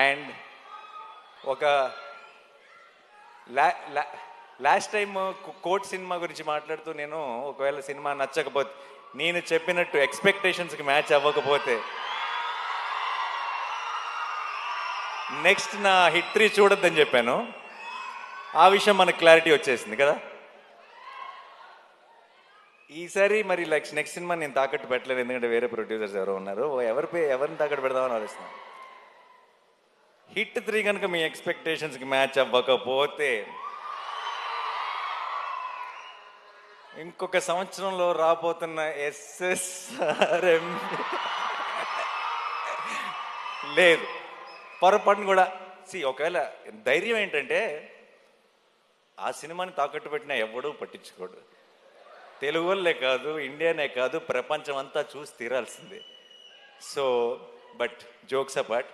And ఒక last time coat cinema గురించి మాట్లాడుతూ నేను ఒకవేళ సినిమా నచ్చకపోతే, నేను చెప్పినట్టు ఎక్స్పెక్టేషన్స్కి మ్యాచ్ అవ్వకపోతే నెక్స్ట్ నా హిట్ 3 చూడొద్దని చెప్పాను. ఆ విషయం మనకు క్లారిటీ వచ్చేసింది కదా. ఈసారి మరి నెక్స్ట్ సినిమా నేను తాకట్టు పెట్టలేదు, ఎందుకంటే వేరే ప్రొడ్యూసర్స్ ఎవరో ఉన్నారు. ఎవరిని తాకట్టు పెడదామని ఆలోచిస్తున్నాను. హిట్ 3 కనుక మీ ఎక్స్పెక్టేషన్స్కి మ్యాచ్ అవ్వకపోతే ఇంకొక సంవత్సరంలో రాబోతున్న SSRM లేదు, పొరపాటును కూడా. ఒకవేళ ధైర్యం ఏంటంటే ఆ సినిమాని తాకట్టు పెట్టినా ఎవడూ పట్టించుకోడు. తెలుగు వాళ్ళే కాదు, ఇండియానే కాదు, ప్రపంచం అంతా చూసి తీరాల్సిందే. So but jokes apart,